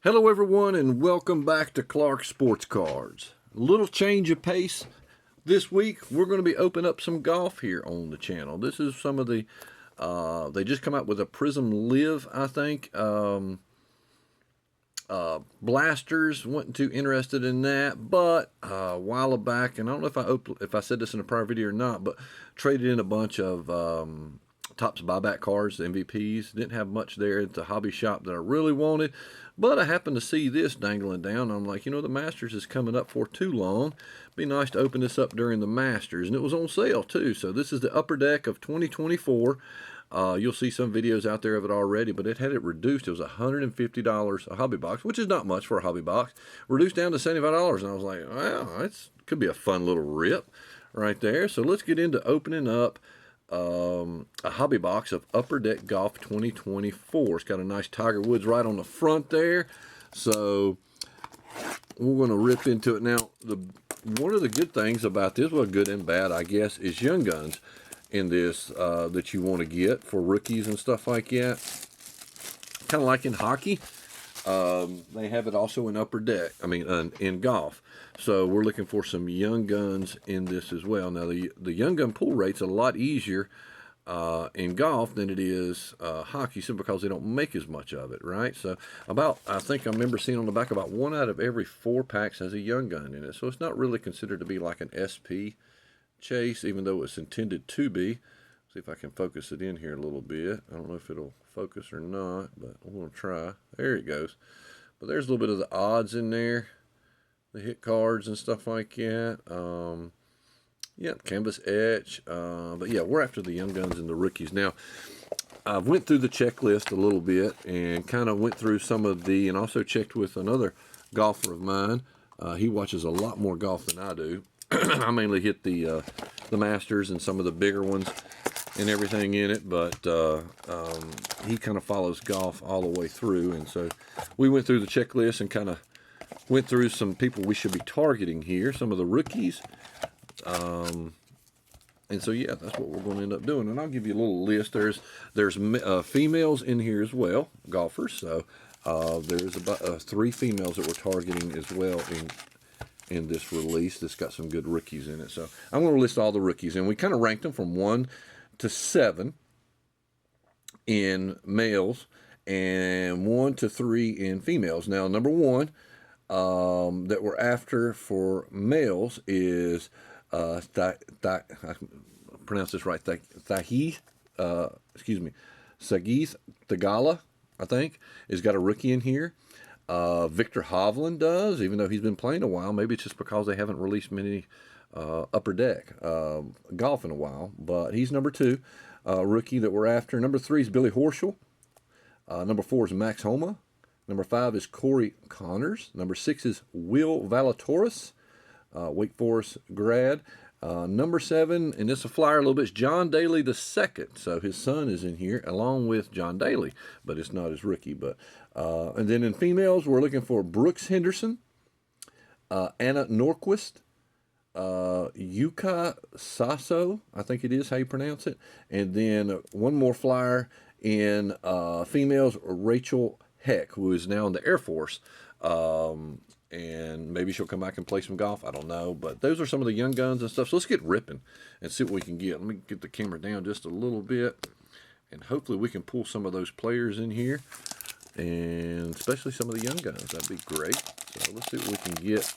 Hello everyone and welcome back to Clark Sports Cards. A little change of pace this week. We're going to be opening up some golf here on the channel. This is some of the, they just come out with a Prism Live, I think. Blasters, wasn't too interested in that, but a while back, and I don't know if I said this in a prior video or not, but traded in a bunch of Topps buyback cards, the MVPs. Didn't have much there at the hobby shop that I really wanted, but I happened to see this dangling down. I'm like, the Masters is coming up for too long. Be nice to open this up during the Masters, and it was on sale too. So this is the Upper Deck of 2024. You'll see some videos out there of it already, but it had it reduced. It was $150 a hobby box, which is not much for a hobby box. Reduced down to $75, and I was like, wow, that's could be a fun little rip right there. So let's get into opening up a hobby box of Upper Deck Golf 2024. It's got a nice Tiger Woods right on the front there. So we're going to rip into it now. One of the good things about this, well, good and bad, I guess, is Young Guns in this that you want to get for rookies and stuff like that. Kind of like in hockey. They have it also in Upper Deck, in golf. So we're looking for some Young Guns in this as well. Now, the Young Gun pull rate's a lot easier in golf than it is hockey, simply because they don't make as much of it, right? So I think I remember seeing on the back about 1 out of every 4 packs has a Young Gun in it. So it's not really considered to be like an SP chase, even though it's intended to be. See if I can focus it in here a little bit. I don't know if it'll focus or not, but I'm going to try. There it goes. But there's a little bit of the odds in there, the hit cards and stuff like that. Yeah, canvas etch. But yeah, we're after the Young Guns and the rookies. Now, I went through the checklist a little bit and kind of went through some of and also checked with another golfer of mine. He watches a lot more golf than I do. I mainly hit the Masters and some of the bigger ones and everything in it, but he kind of follows golf all the way through, and so we went through the checklist and kind of went through some people we should be targeting here, some of the rookies, and so yeah, that's what we're going to end up doing. And I'll give you a little list. There's females in here as well, golfers. So there's about 3 females that we're targeting as well in this release. That's got some good rookies in it. So I'm going to list all the rookies, and we kind of ranked them from 1 to 7 in males and 1 to 3 in females. Now, number 1 that we're after for males is I pronounce this right, Sagith Theegala, I think, has got a rookie in here. Viktor Hovland does, even though he's been playing a while. Maybe it's just because they haven't released many Upper Deck golf in a while, but he's number 2 rookie that we're after. Number 3 is Billy Horschel. Number 4 is Max Homa. Number 5 is Corey Connors. Number 6 is Will Zalatoris, Wake Forest grad. Number 7, and this is a flyer a little bit, is John Daly II. So his son is in here along with John Daly, but it's not his rookie. But and then in females, we're looking for Brooks Henderson, Anna Norquist, Yuka Sasso, I think it is how you pronounce it. And then one more flyer in females, Rachel Heck, who is now in the Air Force. And maybe she'll come back and play some golf. I don't know. But those are some of the Young Guns and stuff. So let's get ripping and see what we can get. Let me get the camera down just a little bit. And hopefully we can pull some of those players in here. And especially some of the Young Guns. That'd be great. So let's see what we can get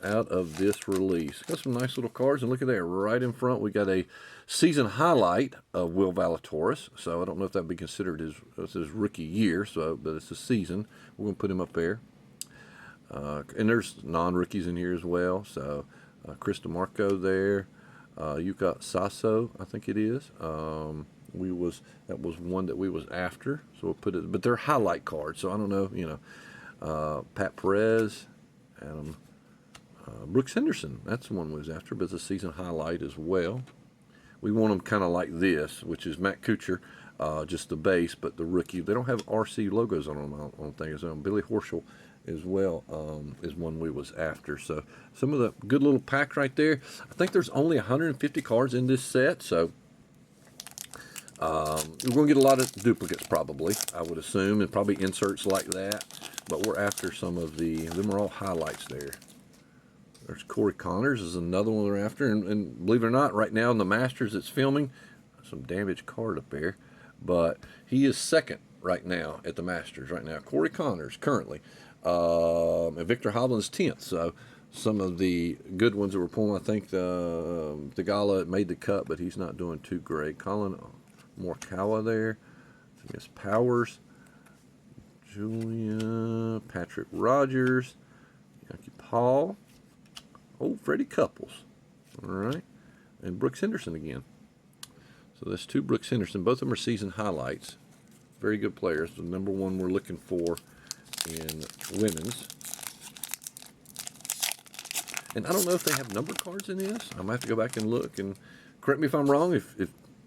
out of this release. Got some nice little cards. And look at there. Right in front, we got a season highlight of Will Zalatoris. So I don't know if that'd be considered his rookie year. But it's a season. We're going to put him up there. And there's non-rookies in here as well. So Chris DeMarco there, Yuka Sasso, I think it is. That was one that we was after. So we'll put it, but they're highlight cards. So I don't know, Pat Perez, Adam, Brooks Henderson. That's the one we was after, but it's a season highlight as well. We want them kind of like this, which is Matt Kuchar, just the base, but the rookie. They don't have RC logos on them. I don't think. So Billy Horschel as well is one we was after. So some of the good little pack right there. I think there's only 150 cards in this set, so we're going to get a lot of duplicates probably, I would assume, and probably inserts like that. but we're after some of them are all highlights there. There's Corey Connors is another one we're after, and believe it or not, right now in the Masters it's filming, some damaged card up there, but he is second right now at the Masters right now. Corey Connors currently, and Victor Hovland's 10th. So some of the good ones that were pulling, I think the Gala made the cut, but he's not doing too great. Colin Morikawa there, Miss Powers, Julia, Patrick Rogers, Yankee Paul, Freddie Couples, all right, and Brooks Henderson again. So that's 2 Brooks Henderson. Both of them are season highlights. Very good players. The number one we're looking for in women's. And I don't know if they have number cards in this. I might have to go back and look. And correct me if I'm wrong. If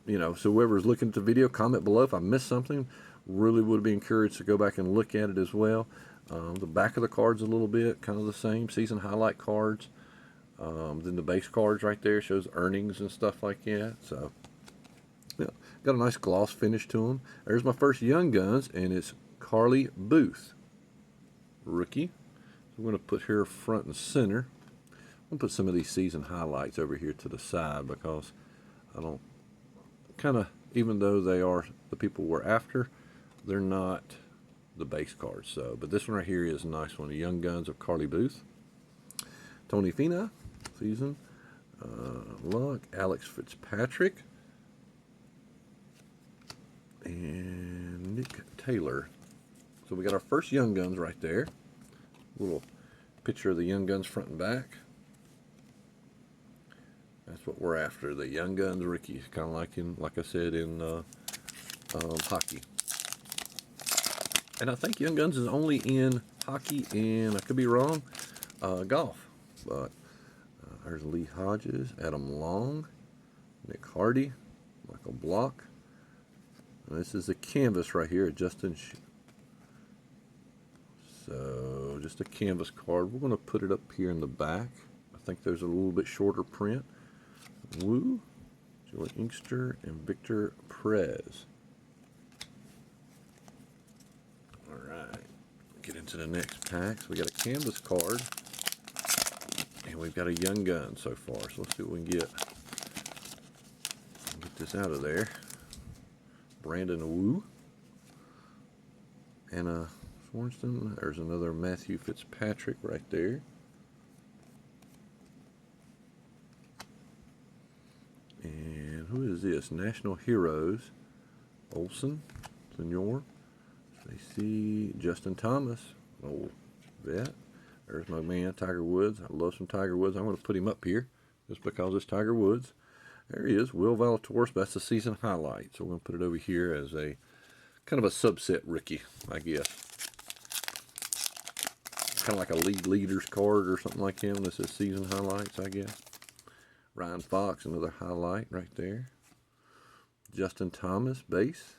you know, so whoever's looking at the video, comment below if I missed something. Really would be encouraged to go back and look at it as well. The back of the cards a little bit, kind of the same. Season highlight cards. Then the base cards right there shows earnings and stuff like that. So, yeah, got a nice gloss finish to them. There's my first Young Guns, and it's Carly Booth, rookie. So we're going to put her front and center. I'm going to put some of these season highlights over here to the side because I don't, even though they are the people we're after, they're not the base cards. So, but this one right here is a nice one. The Young Guns of Carly Booth. Tony Finau, season. Luck, Alex Fitzpatrick, and Nick Taylor. So we got our first Young Guns right there. Little picture of the Young Guns front and back. That's what we're after, the Young Guns rookies, kind of like I said, in hockey. And I think Young Guns is only in hockey, and I could be wrong, golf. But there's Lee Hodges, Adam Long, Nick Hardy, Michael Block. And this is a canvas right here, Justin. So just a canvas card. We're going to put it up here in the back. I think there's a little bit shorter print. Woo, Julie Inkster, and Victor Perez. All right, get into the next pack. So we got a canvas card, and we've got a Young Gun so far. So let's see what we can get. Get this out of there. Brandon Wu, Anna Swanston. There's another Matthew Fitzpatrick right there. And who is this? National Heroes. Olson, Senior. Stacey, Justin Thomas. Old vet. There's my man, Tiger Woods. I love some Tiger Woods. I'm going to put him up here just because it's Tiger Woods. There he is, Will Zalatoris, but that's the season highlight. So we're going to put it over here as a kind of a subset rookie, I guess. Kind of like a leaders card or something like him. This is season highlights, I guess. Ryan Fox, another highlight right there. Justin Thomas, base.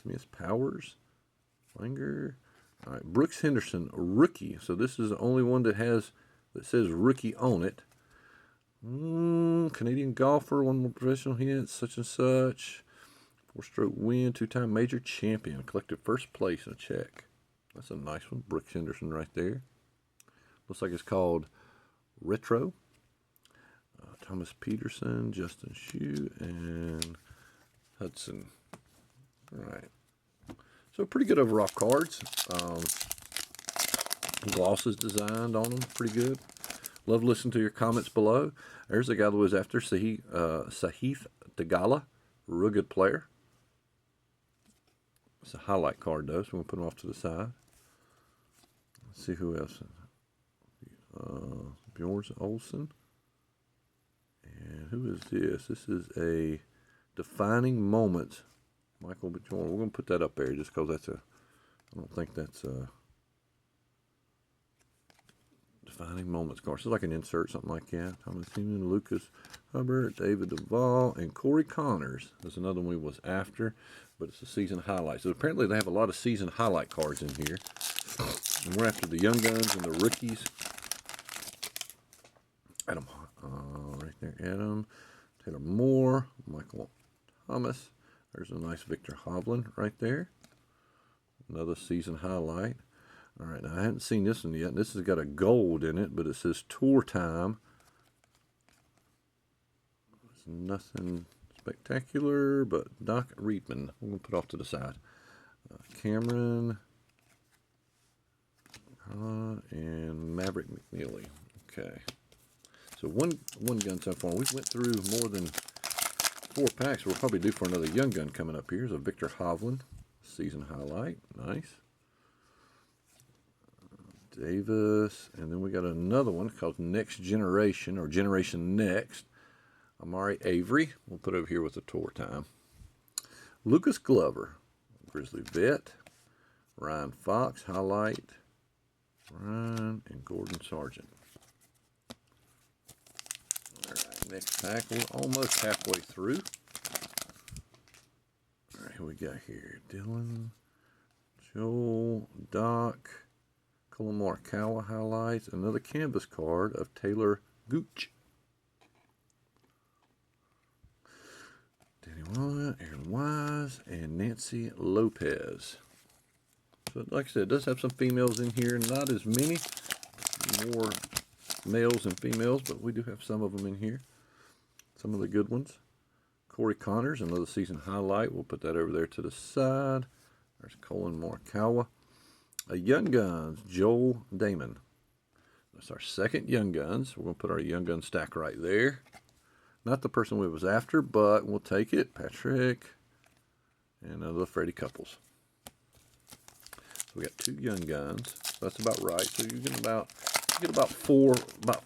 Smith Powers, Langer. All right, Brooks Henderson, rookie. So this is the only one that says rookie on it. Canadian golfer, 1 more professional hit, such and such. 4-stroke win, 2-time major champion. Collected first place in a check. That's a nice one. Brooks Henderson right there. Looks like it's called Retro. Thomas Peterson, Justin Shue, and Hudson. All right. So pretty good overall cards. Glosses designed on them. Pretty good. Love listening to your comments below. There's the guy that was after, Sahith Theegala. Real good player. It's a highlight card, though, so we'll put him off to the side. Let's see who else. Bjorn Olsen. And who is this? This is a Defining Moments. Michael Bjorn. We're going to put that up there just because that's a, I don't think that's a Defining Moments card. So it's like an insert, something like that. Thomas Heeman, Lucas Hubbard, David Duvall, and Corey Connors. That's another one we was after, but it's a season highlight. So apparently they have a lot of season highlight cards in here. And we're after the Young Guns and the rookies. Adam, right there, Adam. Taylor Moore, Michael Thomas. There's a nice Victor Hovland right there. Another season highlight. All right, now I haven't seen this one yet. This has got a gold in it, but it says Tour Time. It's nothing spectacular, but Doc Reedman. I'm going to put off to the side. Cameron and Maverick McNeely. Okay. So one gun so far. We've went through more than 4 packs. We'll probably due for another young gun coming up here. Here's a Victor Hovland season highlight. Nice. Davis. And then we got another one called Next Generation, or Generation Next. Amari Avery. We'll put over here with the Tour Time. Lucas Glover. Grizzly Vet. Ryan Fox highlight. Ryan and Gordon Sargent. Alright, next pack. We're almost halfway through. Alright, who we got here? Dylan, Joel, Doc, Colin Morikawa highlights. Another canvas card of Taylor Gooch. Danny Wallet, Aaron Wise, and Nancy Lopez. So, like I said, it does have some females in here. Not as many. More males than females, but we do have some of them in here. Some of the good ones. Corey Connors, another season highlight. We'll put that over there to the side. There's Colin Morikawa. Young Guns, Joel Damon. That's our second Young Guns. We're going to put our Young Gun stack right there. Not the person we was after, but we'll take it. Patrick and another Freddie Couples. So we got 2 Young Guns. So that's about right. So you get about 4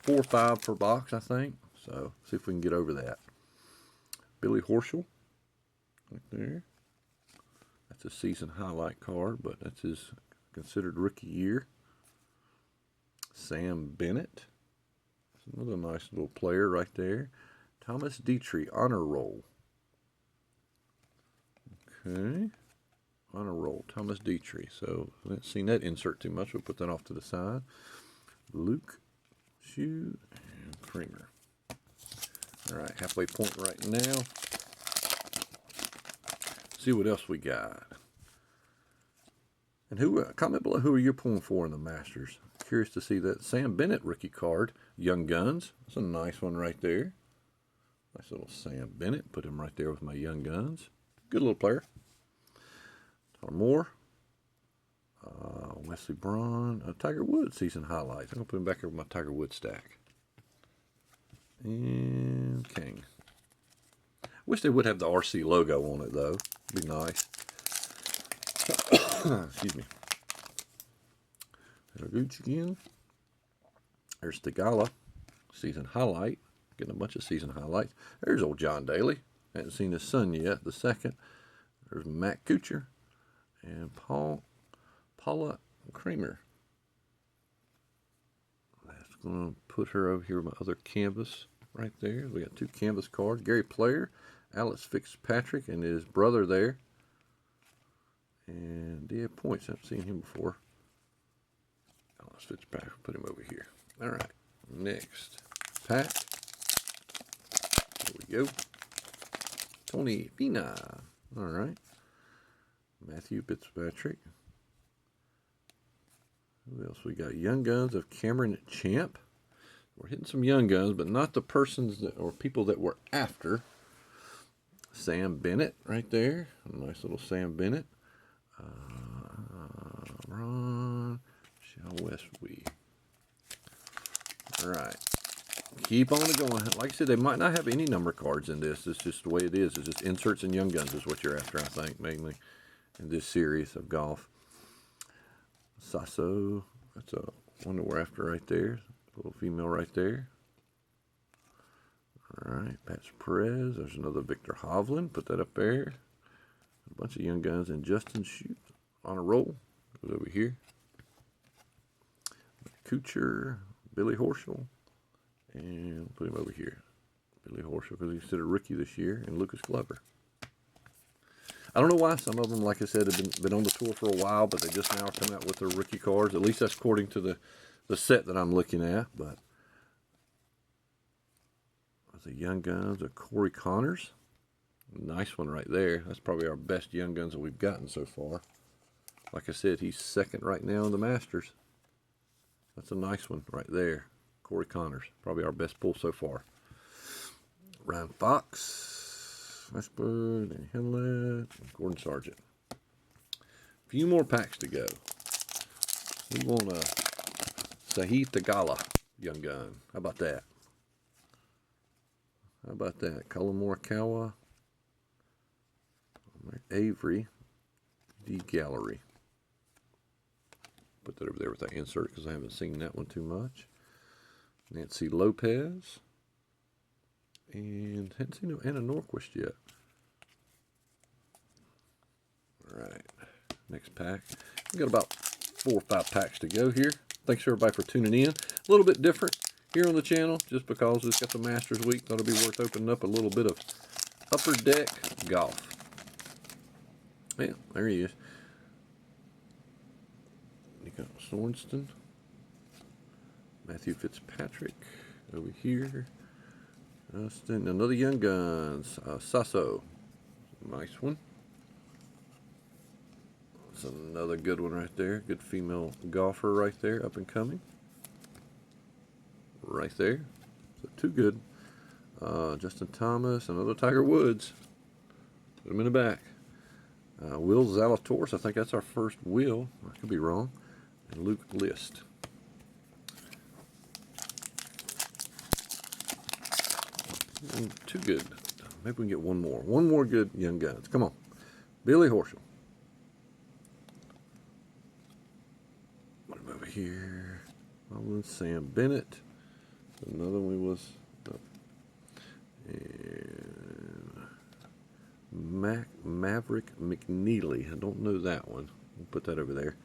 or 5 per box, I think. So see if we can get over that. Billy Horschel, right there. That's a season highlight card, but that's his considered rookie year. Sam Bennett, that's another nice little player right there. Thomas Dietrich, honor roll. Okay, honor roll, Thomas Dietrich. So I haven't seen that insert too much. We'll put that off to the side. Luke, Shoe, and Creamer. All right, halfway point right now. See what else we got. And who? Comment below who are you pulling for in the Masters. Curious to see that Sam Bennett rookie card. Young Guns. That's a nice one right there. Nice little Sam Bennett. Put him right there with my Young Guns. Good little player. Tyler Moore. Wesley Braun. Tiger Woods season highlights. I'm going to put him back here with my Tiger Woods stack. And King. Wish they would have the RC logo on it, though. Be nice. Excuse me. There's Gooch again. There's Tagala. Season highlight. Getting a bunch of season highlights. There's old John Daly. Haven't seen his son yet. The second. There's Matt Kuchar. And Paula Creamer. That's going to put her over here with my other canvas right there. We got 2 canvas cards. Gary Player. Alex Fitzpatrick and his brother there. And D.A. Points. I haven't seen him before. Alex Fitzpatrick. Put him over here. All right. Next pack. Here we go. Tony Fina. All right. Matthew Fitzpatrick. Who else we got? Young Guns of Cameron Champ. We're hitting some Young Guns, but not the persons that, or people that we're after. Sam Bennett right there. A nice little Sam Bennett. Ron Shell Westby. All right. Keep on going. Like I said, they might not have any number cards in this. It's just the way it is. It's just inserts and Young Guns is what you're after, I think, mainly in this series of golf. Sasso. That's a one that we're after right there. A little female right there. All right, Pat Perez. There's another Victor Hovland. Put that up there. A bunch of Young Guns and Justin Shoot on a roll. Goes over here. Kuchar, Billy Horschel, and put him over here. Billy Horschel, because he's considered rookie this year, and Lucas Glover. I don't know why some of them, like I said, have been on the tour for a while, but they just now are coming out with their rookie cards. At least that's according to the set that I'm looking at. But the Young Guns of Corey Connors. Nice one right there. That's probably our best Young Guns that we've gotten so far. Like I said, he's second right now in the Masters. That's a nice one right there. Corey Conners, probably our best pull so far. Ryan Fox, Westbrook, Danny Henlett, Gordon Sargent. A few more packs to go. We want a Sahith Theegala young gun. How about that? How about that? Cullen Morikawa, Avery, D Gallery. Put that over there with that insert because I haven't seen that one too much. Nancy Lopez. And haven't seen no Anna Norquist yet. All right. Next pack. We've got about 4 or 5 packs to go here. Thanks everybody for tuning in. A little bit different here on the channel just because it's got the Masters week. Thought it'd be worth opening up a little bit of Upper Deck golf. Yeah, there he is. Nico Sorensen. Matthew Fitzpatrick over here. Justin, another Young Guns. Sasso. Nice one. That's another good one right there. Good female golfer right there, up and coming. Right there. So 2 good. Justin Thomas, another Tiger Woods. Put him in the back. Will Zalatoris, I think that's our first Will. I could be wrong. And Luke List. Too good. Maybe we can get one more. One more good Young Guns. Come on. Billy Horschel. Put him over here. Sam Bennett. Another one was. And Maverick McNeely. I don't know that one. We'll put that over there.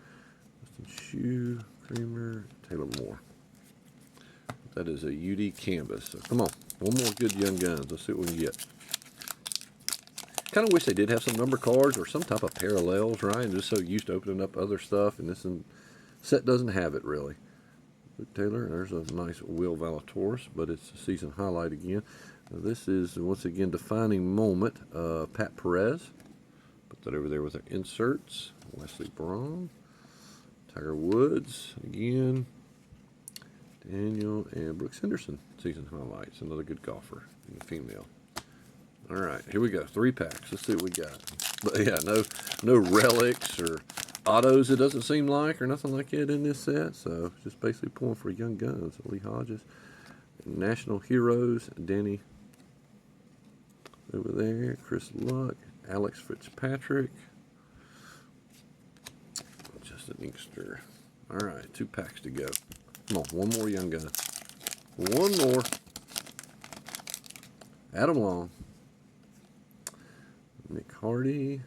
Justin Shue, Creamer, Taylor Moore. That is a UD canvas. So come on. One more good Young Guns. Let's see what we can get. Kind of wish they did have some number cards or some type of parallels, right? Just so used to opening up other stuff, and this set doesn't have it really. Luke Taylor, there's a nice Will Zalatoris, but it's a season highlight again. This is, once again, defining moment. Pat Perez. Put that over there with our inserts. Wesley Braun. Tiger Woods, again. Daniel and Brooks Henderson, season highlights. Another good golfer, and a female. All right, here we go. 3 packs. Let's see what we got. But yeah, no relics or autos, it doesn't seem like, or nothing like that in this set. So just basically pulling for Young Guns. Lee Hodges, National Heroes, Danny over there, Chris Luck, Alex Fitzpatrick, Justin Inkster. All right, 2 packs to go. Come on, one more Young Gun. One more. Adam Long. Nick Hardy.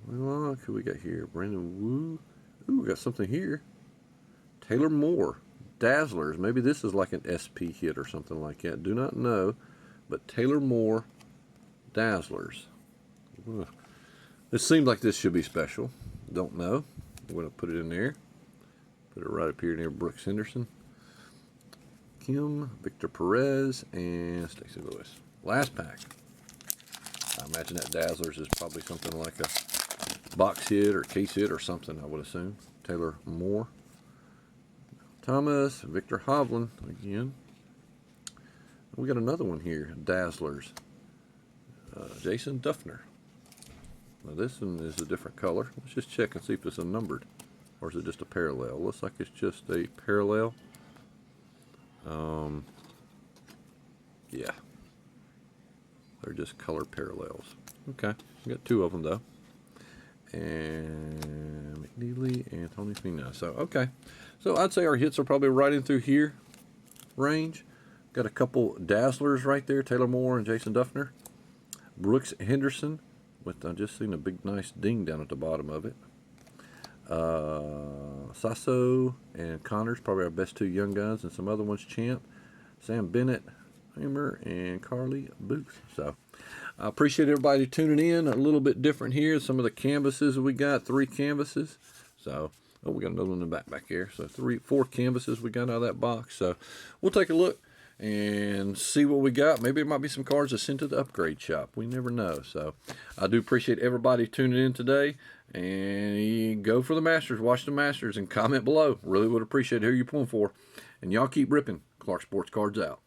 Well, who we got here? Brandon Wu. Ooh, we got something here. Taylor Moore. Dazzlers. Maybe this is like an SP hit or something like that. Do not know. But Taylor Moore Dazzlers. Ugh. This seems like this should be special. Don't know. I'm going to put it in there. Put it right up here near Brooks Henderson. Kim, Victor Perez, and Stacey Lewis. Last pack. I imagine that Dazzlers is probably something like a box hit or case hit or something, I would assume. Taylor Moore. Thomas, Victor Hovland again. We got another one here, Dazzlers. Jason Duffner. Now this one is a different color. Let's just check and see if it's a numbered, or is it just a parallel? Looks like it's just a parallel. Yeah. They're just color parallels. Okay. We got 2 of them though. And McNeely and Tony Finau. So, okay. So I'd say our hits are probably right in through here range. Got a couple Dazzlers right there. Taylor Moore and Jason Duffner. Brooks Henderson with, I just seen a big nice ding down at the bottom of it. Sasso and Conners, probably our best 2 Young Guns, and some other ones, Champ, Sam Bennett, Hamer, and Carly Booth. So I appreciate everybody tuning in. A little bit different here. Some of the canvases we got, 3 canvases. So, oh, we got another one in the back here. So 4 canvases we got out of that box. So we'll take a look and see what we got. Maybe it might be some cards to send to the upgrade shop. We never know. So I do appreciate everybody tuning in today. And you go for the Masters, watch the Masters, and comment below. Really would appreciate who you're pulling for. And y'all keep ripping. Clark Sports Cards out.